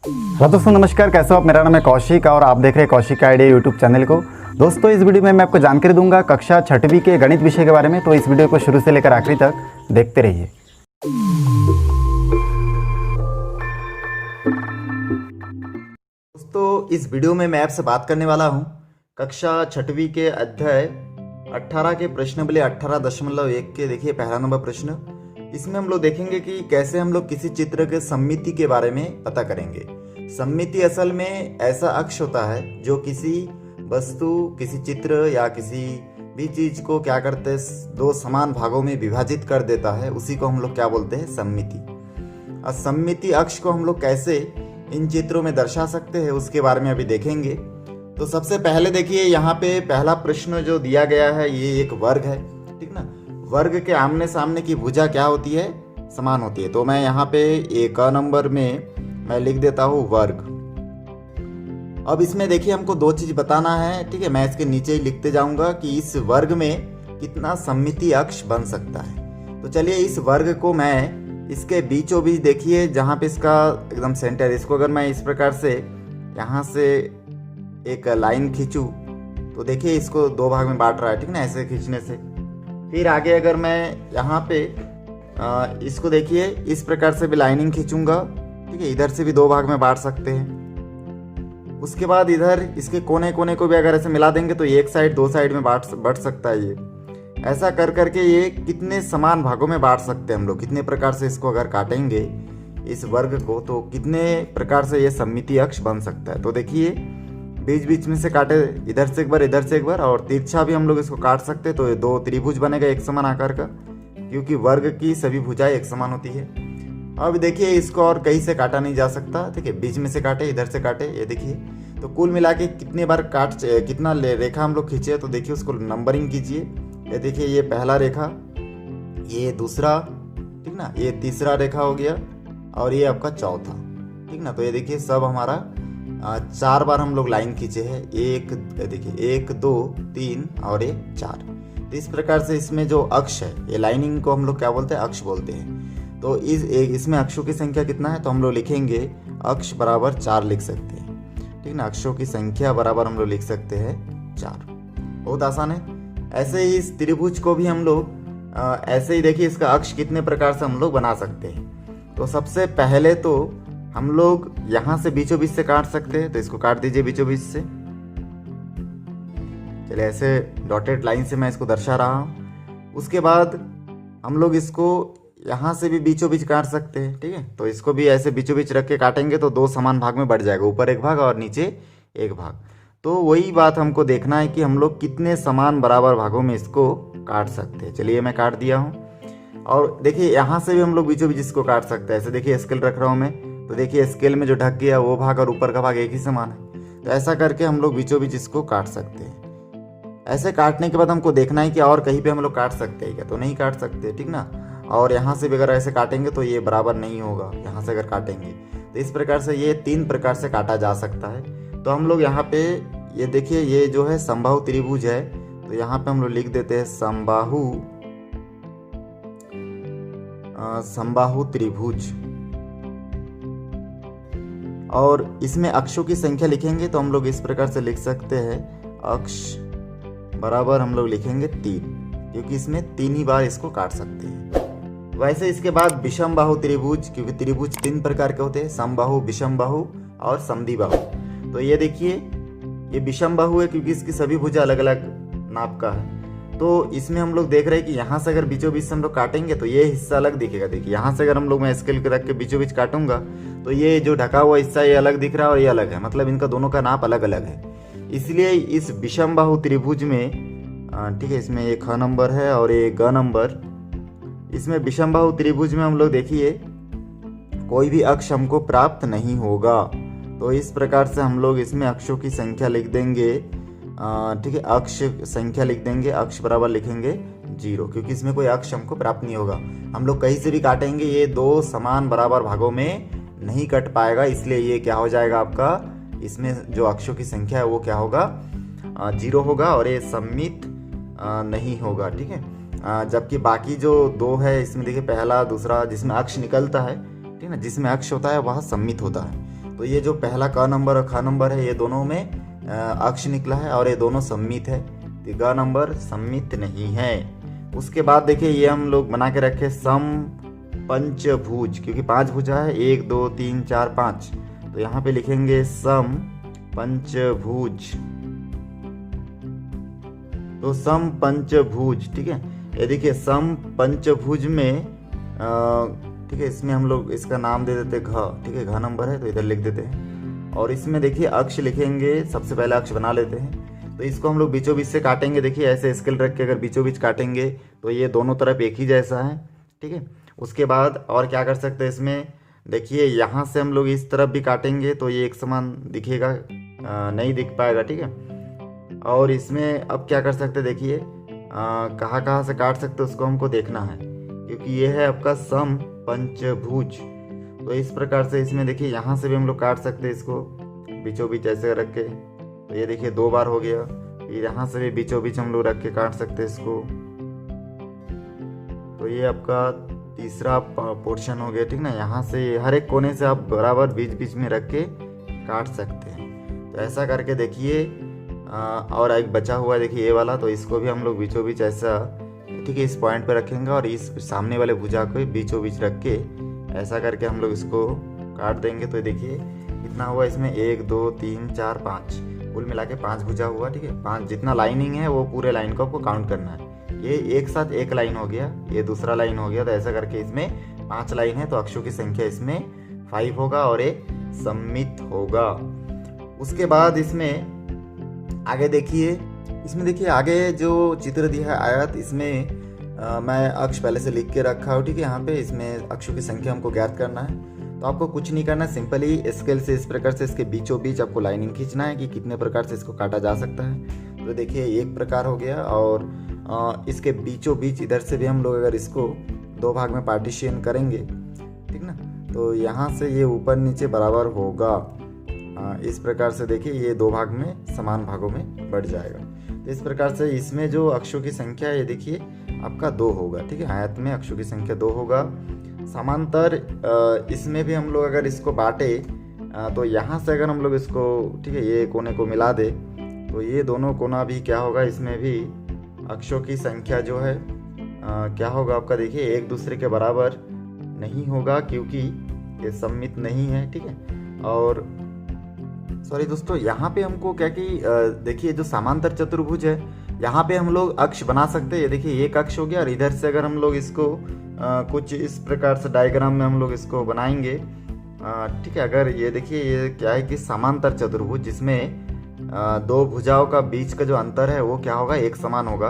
Hello दोस्तों, नमस्कार। कैसे हो आप? मेरा नाम है कौशिक और आप देख रहे हैं कौशिक आइडिया यूट्यूब चैनल को। दोस्तों, इस वीडियो में मैं आपको जानकारी दूंगा कक्षा 6वीं के गणित विषय के बारे में, तो इस वीडियो को शुरू से लेकर आखिरी तक देखते रहिए। दोस्तों, इस वीडियो में मैं आपसे बात करने वाला हूं कक्षा 6वीं के अध्याय 18 के प्रश्न 18.1 के। देखिए पहला नंबर प्रश्न। इसमें हम लोग देखेंगे कि कैसे हम लोग किसी चित्र के सममिति के बारे में पता करेंगे। सममिति असल में ऐसा अक्ष होता है जो किसी वस्तु, किसी चित्र या किसी भी चीज को क्या करते हैं, दो समान भागों में विभाजित कर देता है। उसी को हम लोग क्या बोलते हैं? सममिति। और सममिति अक्ष को हम लोग कैसे इन चित्रों में दर्शा सकते हैं उसके बारे में अभी देखेंगे। तो सबसे पहले देखिए, यहाँ पे पहला प्रश्न जो दिया गया है ये एक वर्ग है, ठीक ना। वर्ग के आमने सामने की भुजा क्या होती है? समान होती है। तो मैं यहाँ पे एक नंबर में मैं लिख देता हूँ वर्ग। अब इसमें देखिए हमको दो चीज बताना है, ठीक है। मैं इसके नीचे ही लिखते जाऊंगा कि इस वर्ग में कितना सममिति अक्ष बन सकता है। तो चलिए इस वर्ग को मैं इसके बीचों बीच, देखिए जहाँ पे इसका एकदम सेंटर, इसको अगर मैं इस प्रकार से यहाँ से एक लाइन खींचूं तो देखिए इसको दो भाग में बांट रहा है, ठीक ना, ऐसे खींचने से। फिर आगे अगर मैं यहाँ पे इसको देखिए इस प्रकार से भी लाइनिंग खींचूंगा, ठीक है, इधर से भी दो भाग में बांट सकते हैं। उसके बाद इधर इसके कोने कोने को भी अगर ऐसे मिला देंगे तो एक साइड दो साइड में बढ़ सकता है। ये ऐसा कर करके ये कितने समान भागों में बांट सकते हैं हम लोग, कितने प्रकार से इसको अगर काटेंगे इस वर्ग को तो कितने प्रकार से ये सममिति अक्ष बन सकता है। तो देखिए बीच बीच में से काटे, इधर से एक बार इधर से एक बार, और तिरछा भी हम लोग इसको काट सकते हैं। तो ये दो त्रिभुज बनेगा एक समान आकार का, क्योंकि वर्ग की सभी भुजाएं एक समान होती है। अब देखिए इसको और कहीं से काटा नहीं जा सकता, ठीक है, बीच में से काटे, इधर से काटे, ये देखिए। तो कुल मिला के कितने बार कितना रेखा हम लोग खींचे, तो देखिए उसको नंबरिंग कीजिए। ये देखिए ये पहला रेखा, ये दूसरा, ठीक ना, ये तीसरा रेखा हो गया, और ये आपका चौथा, ठीक ना। तो ये देखिए सब हमारा 4 बार हम लोग लाइन खींचे हैं। एक देखिए 1 2 3 और ये 4। तो इस प्रकार से इसमें जो अक्ष है, ये लाइनिंग को हम लोग क्या बोलते हैं? अक्ष बोलते हैं। तो इसमें अक्षों की संख्या कितना है? तो हम लोग लिखेंगे अक्ष बराबर 4 लिख सकते हैं, ठीक ना। अक्षों की संख्या बराबर हम लोग लिख सकते हैं 4। बहुत आसान है। ऐसे ही इस त्रिभुज को भी हम लोग ऐसे ही देखिए इसका अक्ष कितने प्रकार से हम लोग बना सकते हैं। तो सबसे पहले तो हम लोग यहाँ से बीचों बीच से काट सकते हैं। तो इसको काट दीजिए बीचों बीच से। चलिए ऐसे डॉटेड लाइन से मैं इसको दर्शा रहा हूँ। उसके बाद हम लोग इसको यहाँ से भी बीचों बीच काट सकते हैं, ठीक है। तो इसको भी ऐसे बीचों बीच रख के काटेंगे तो दो समान भाग में बढ़ जाएगा, ऊपर एक भाग और नीचे एक भाग। तो वही बात हमको देखना है कि हम लोग कितने समान बराबर भागों में इसको काट सकते हैं। चलिए मैं काट दिया हूँ। और देखिए यहाँ से भी हम लोग बीचों बीच इसको काट सकते हैं। ऐसे देखिए स्केल रख रहा हूँ मैं, तो देखिए स्केल में जो ढक गया वो भाग और ऊपर का भाग एक ही समान है। तो ऐसा करके हम लोग बीचों बीच इसको काट सकते हैं। ऐसे काटने के बाद हमको देखना है कि और कहीं पे हम लोग काट सकते हैं क्या, तो नहीं काट सकते, ठीक ना। और यहाँ से भी अगर ऐसे काटेंगे तो ये बराबर नहीं होगा, यहाँ से अगर काटेंगे तो इस प्रकार से ये 3 प्रकार से काटा जा सकता है। तो हम लोग यहाँ पे ये देखिए ये जो है समबाहु त्रिभुज है, तो यहाँ पे हम लोग लिख देते हैं समबाहु त्रिभुज। और इसमें अक्षों की संख्या लिखेंगे तो हम लोग इस प्रकार से लिख सकते हैं अक्ष बराबर हम लोग लिखेंगे 3, क्योंकि इसमें 3 ही बार इसको काट सकते हैं। वैसे इसके बाद विषम बाहु त्रिभुज, क्योंकि त्रिभुज 3 प्रकार के होते हैं, समबाहु, विषम बाहु और समद्विबाहु। तो ये देखिए ये विषम बाहु है क्योंकि इसकी सभी भुजा अलग अलग नाप का है। तो इसमें हम लोग देख रहे हैं कि यहाँ से अगर बीचों बीच से हम लोग काटेंगे तो ये हिस्सा अलग दिखेगा। देखिए यहाँ से अगर हम लोग मैं स्केल के रख के बीचों बीच काटूंगा तो ये जो ढका हुआ हिस्सा ये अलग दिख रहा है और ये अलग है, मतलब इनका दोनों का नाप अलग अलग है। इसलिए इस विषम बाहु त्रिभुज में, ठीक है, इसमें एक ख नंबर है और एक ग नंबर। इसमें विषम बाहु त्रिभुज में हम लोग देखिए कोई भी अक्ष हमको प्राप्त नहीं होगा। तो इस प्रकार से हम लोग इसमें अक्षों की संख्या लिख देंगे, ठीक है, अक्ष संख्या लिख देंगे, अक्ष बराबर लिखेंगे 0, क्योंकि इसमें कोई अक्ष हमको प्राप्त नहीं होगा। हम लोग कहीं से भी काटेंगे ये दो समान बराबर भागों में नहीं कट पाएगा, इसलिए ये क्या हो जाएगा आपका, इसमें जो अक्षों की संख्या है वो क्या होगा, 0 होगा और ये सममित नहीं होगा, ठीक है। जबकि बाकी जो 2 है इसमें देखिए पहला दूसरा जिसमें अक्ष निकलता है, ठीक है ना, जिसमें अक्ष होता है वह सममित होता है। तो ये जो पहला क नंबर और ख नंबर है ये दोनों में अक्ष निकला है और ये दोनों सम्मित है, तो ग नंबर सम्मित नहीं है। उसके बाद देखिए ये हम लोग बना के रखे सम पंचभुज, क्योंकि 5 भुजा है, 1 2 3 4 5, तो यहाँ पे लिखेंगे सम पंचभुज। तो सम पंचभुज, ठीक है। ये देखिए सम पंचभुज में ठीक है, इसमें हम लोग इसका नाम दे देते घ, ठीक है, घ नंबर है तो इधर लिख देते हैं। और इसमें देखिए अक्ष लिखेंगे, सबसे पहले अक्ष बना लेते हैं। तो इसको हम लोग बीचों बीच से काटेंगे। देखिए ऐसे स्केल रख के अगर बीचों बीच काटेंगे तो ये दोनों तरफ एक ही जैसा है, ठीक है। उसके बाद और क्या कर सकते हैं इसमें, देखिए यहाँ से हम लोग इस तरफ भी काटेंगे तो ये एक समान दिखेगा, नहीं दिख पाएगा, ठीक है। और इसमें अब क्या कर सकते हैं, देखिए कहाँ कहाँ से काट सकते हैं उसको हमको देखना है, क्योंकि ये है आपका सम पंचभुज। तो इस प्रकार से इसमें देखिए यहाँ से भी हम लोग काट सकते हैं इसको बीचों बीच ऐसे रख के। तो ये देखिए 2 बार हो गया। फिर यहाँ से भी बीचों बीच हम लोग रख के काट सकते हैं इसको। तो ये आपका तीसरा पोर्शन हो गया, ठीक ना। यहाँ से हर एक कोने से आप बराबर बीच बीच में रख के काट सकते हैं। तो ऐसा करके देखिए और एक बचा हुआ है देखिए ये वाला, तो इसको भी हम लोग बीचों बीच ऐसा, ठीक है, इस पॉइंट पे रखेंगे और इस सामने वाले भुजा को बीचों बीच रख के ऐसा करके हम लोग इसको काट देंगे। तो देखिए कितना हुआ इसमें, 1 2 3 4 5, कुल मिला के 5 भुजा हुआ, ठीक है। 5 जितना लाइनिंग है वो पूरे लाइन को आपको काउंट करना है। ये एक साथ एक लाइन हो गया, ये दूसरा लाइन हो गया, तो ऐसा करके इसमें 5 लाइन है, तो अक्षों की संख्या इसमें 5 होगा और ये सम्मित होगा। उसके बाद इसमें आगे देखिए, इसमें देखिए आगे जो चित्र दिया है आयत, इसमें मैं अक्ष पहले से लिख के रखा हूँ, ठीक है। यहाँ पे इसमें अक्षों की संख्या हमको ज्ञात करना है। तो आपको कुछ नहीं करना, सिंपली स्केल से इस प्रकार से इसके बीचों बीच आपको लाइनिंग खींचना है कि कितने प्रकार से इसको काटा जा सकता है। तो देखिए एक प्रकार हो गया, और इसके बीचों बीच इधर से भी हम लोग अगर इसको 2 भाग में पार्टीशन करेंगे, ठीक ना, तो यहाँ से ये ऊपर नीचे बराबर होगा। इस प्रकार से देखिए ये 2 भाग में समान भागों में बढ़ जाएगा। तो इस प्रकार से इसमें जो अक्षों की संख्या है ये देखिए आपका 2 होगा, ठीक है। आयत में अक्षों की संख्या 2 होगा। समांतर इसमें भी हम लोग अगर इसको बांटे तो यहाँ से अगर हम लोग इसको, ठीक है, ये कोने को मिला दे तो ये दोनों कोना भी क्या होगा, इसमें भी अक्षों की संख्या जो है क्या होगा आपका, देखिए एक दूसरे के बराबर नहीं होगा क्योंकि ये सम्मित नहीं है, ठीक है। और सॉरी दोस्तों, यहाँ पे हमको क्या कि देखिए जो समांतर चतुर्भुज है यहाँ पे हम लोग अक्ष बना सकते हैं। ये देखिए एक अक्ष हो गया, और इधर से अगर हम लोग इसको कुछ इस प्रकार से डायग्राम में हम लोग इसको बनाएंगे, ठीक है। अगर ये देखिए ये क्या है कि समांतर चतुर्भुज जिसमें 2 भुजाओं का बीच का जो अंतर है वो क्या होगा, एक समान होगा।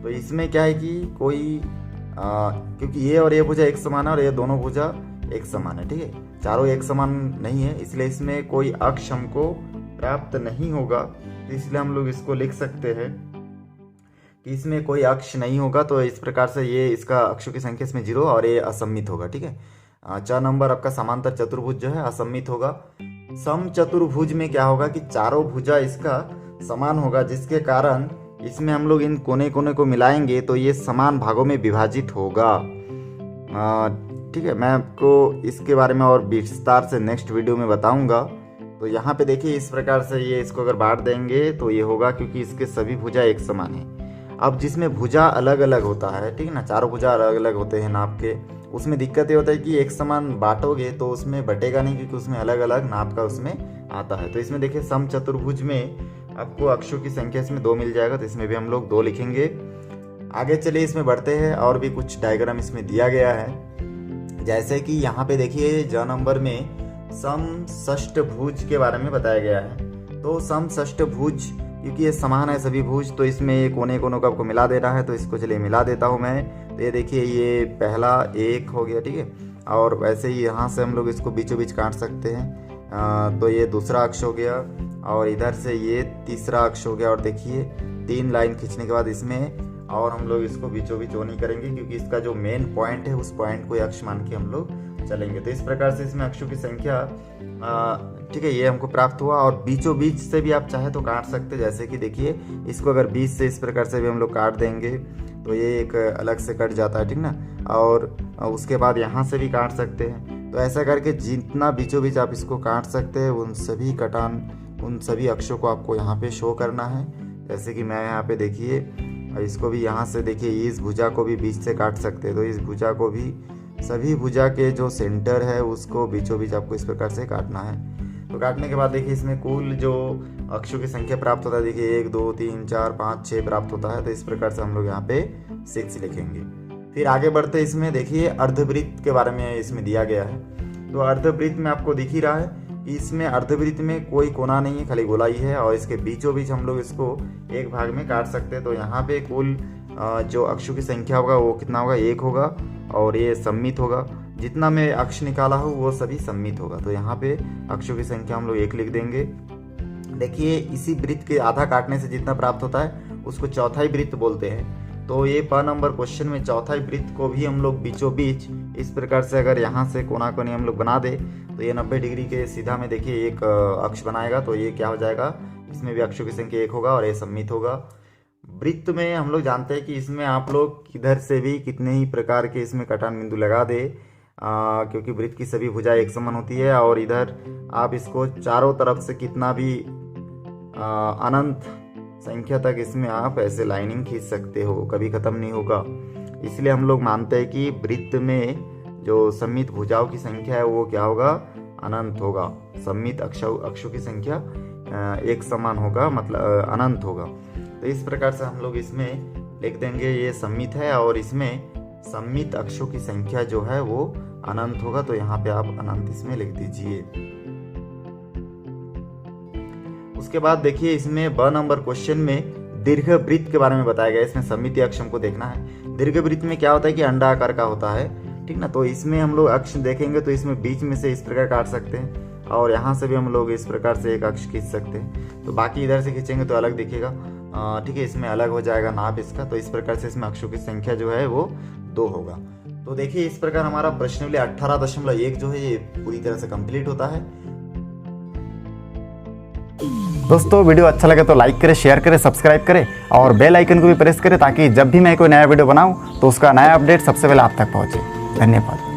तो इसमें क्या है कि कोई क्योंकि ये और ये भुजा एक समान है और ये दोनों भुजा एक समान है, ठीक है, चारों एक समान नहीं है, इसलिए इसमें कोई अक्ष हमको प्राप्त नहीं होगा। तो इसलिए हम लोग इसको लिख सकते हैं कि इसमें कोई अक्ष नहीं होगा। तो इस प्रकार से ये इसका अक्षों की संख्या इसमें 0 और ये असम्मित होगा, ठीक है। 4 नंबर आपका समांतर चतुर्भुज जो है असम्मित होगा। सम चतुर्भुज में क्या होगा कि चारों भुजा इसका समान होगा, जिसके कारण इसमें हम लोग इन कोने कोने को मिलाएंगे तो ये समान भागों में विभाजित होगा, ठीक है। मैं आपको इसके बारे में और विस्तार से नेक्स्ट वीडियो में बताऊंगा। तो यहाँ पे देखिए इस प्रकार से ये इसको अगर बांट देंगे तो ये होगा, क्योंकि इसके सभी भुजा एक समान है। अब जिसमें भुजा अलग अलग होता है, ठीक है ना, चारों भुजा अलग अलग होते हैं नाप के, उसमें दिक्कत ये होता है कि एक समान बांटोगे तो उसमें बटेगा नहीं, क्योंकि उसमें अलग अलग नाप का उसमें आता है। तो इसमें देखिए सम चतुर्भुज में आपको अक्षों की संख्या इसमें 2 मिल जाएगा, तो इसमें भी हम लोग 2 लिखेंगे। आगे चलिए इसमें बढ़ते हैं, और भी कुछ डायग्राम इसमें दिया गया है। जैसे कि यहाँ पे देखिए ज नंबर में समषष्टभुज के बारे में बताया गया है। तो समषष्टभुज क्योंकि ये समान है सभी भुज, तो इसमें ये कोने कोनों को आपको मिला देना है। तो इसको चलिए मिला देता हूँ मैं। तो ये देखिए ये पहला 1 हो गया, ठीक है। और वैसे ही यहाँ से हम लोग इसको बीचों बीच काट सकते हैं। तो ये दूसरा अक्ष हो गया, और इधर से ये तीसरा अक्ष हो गया। और देखिए 3 लाइन खींचने के बाद इसमें और हम लोग इसको बीचों बीच नहीं करेंगे, क्योंकि इसका जो मेन पॉइंट है उस पॉइंट को अक्ष मान के हम लोग चलेंगे। तो इस प्रकार से इसमें अक्षों की संख्या, ठीक है, ये हमको प्राप्त हुआ। और बीचों बीच से भी आप चाहे तो काट सकते, जैसे कि देखिए इसको अगर बीच से इस प्रकार से भी हम लोग काट देंगे तो ये एक अलग से कट जाता है, ठीक ना। और उसके बाद यहाँ से भी काट सकते हैं। तो ऐसा करके जितना बीचों बीच आप इसको काट सकते हैं उन सभी अक्षों को आपको यहाँ पे शो करना है। जैसे कि मैं यहाँ पे देखिए, और इसको भी यहाँ से देखिए, इस भुजा को भी बीच से काट सकते हैं। तो इस भुजा को भी, सभी भुजा के जो सेंटर है उसको बीचों बीच आपको इस प्रकार से काटना है। तो काटने के बाद देखिए इसमें कुल जो अक्षों की संख्या प्राप्त होता है, देखिए 1 2 3 4 5 6 प्राप्त होता है। तो इस प्रकार से हम लोग यहाँ पे 6 लिखेंगे। फिर आगे बढ़ते इसमें देखिए अर्धवृत्त के बारे में इसमें दिया गया है। तो अर्धवृत्त में आपको दिख ही रहा है कि इसमें अर्धवृत्त में कोई कोना नहीं है, खाली गोलाई है, और इसके बीचों बीच हम लोग इसको एक भाग में काट सकते हैं। तो यहाँ पे कुल जो अक्षों की संख्या होगा वो कितना होगा, 1 होगा, और ये सम्मित होगा। जितना मैं अक्ष निकाला हूँ वो सभी सम्मित होगा। तो यहाँ पे अक्षों की संख्या हम लोग 1 लिख देंगे। देखिए इसी वृत्त के आधा काटने से जितना प्राप्त होता है उसको चौथाई वृत्त बोलते हैं। तो ये प नंबर क्वेश्चन में चौथाई वृत्त को भी हम लोग बीचों बीच इस प्रकार से अगर यहाँ से कोना कोनी हम लोग बना दे तो ये 90 डिग्री के सीधा में देखिए एक अक्ष बनाएगा। तो ये क्या हो जाएगा, इसमें भी अक्षों की संख्या 1 होगा और ये सम्मित होगा। वृत्त में हम लोग जानते हैं कि इसमें आप लोग किधर से भी कितने ही प्रकार के इसमें कटान बिंदु लगा दे, क्योंकि वृत्त की सभी भुजाएं एक समान होती है। और इधर आप इसको चारों तरफ से कितना भी अनंत संख्या तक इसमें आप ऐसे लाइनिंग खींच सकते हो, कभी खत्म नहीं होगा। इसलिए हम लोग मानते हैं कि वृत्त में जो सम्मित भुजाओं की संख्या है वो क्या होगा, अनंत होगा। सम्मित अक्षों की संख्या एक समान होगा, मतलब अनंत होगा। तो इस प्रकार से हम लोग इसमें लिख देंगे ये सम्मित है और इसमें सम्मित अक्षों की संख्या जो है वो अनंत होगा। तो यहाँ पे आप अनंत इसमें लिख दीजिए। उसके बाद देखिए इसमें ब नंबर क्वेश्चन में दीर्घ वृत्त के बारे में बताया गया है। इसमें सममितीय अक्ष हमको देखना है। दीर्घ वृत्त में क्या होता है कि अंडा आकार का होता है, ठीक ना। तो इसमें हम लोग अक्ष देखेंगे तो इसमें बीच में से इस प्रकार काट सकते हैं और यहाँ से भी हम लोग इस प्रकार से एक अक्ष खींच सकते हैं। तो बाकी इधर से खींचेंगे तो अलग दिखेगा, ठीक है, इसमें अलग हो जाएगा नाप इसका। तो इस प्रकार से इसमें अक्षों की संख्या जो है वो 2 होगा। तो देखिए इस प्रकार हमारा प्रश्नावली 18.1 जो है ये पूरी तरह से कंप्लीट होता है। दोस्तों वीडियो अच्छा लगे तो लाइक करें, शेयर करें, सब्सक्राइब करें और बेल आइकन को भी प्रेस करें ताकि जब भी मैं कोई नया वीडियो बनाऊं तो उसका नया अपडेट सबसे पहले आप तक पहुंचे। धन्यवाद।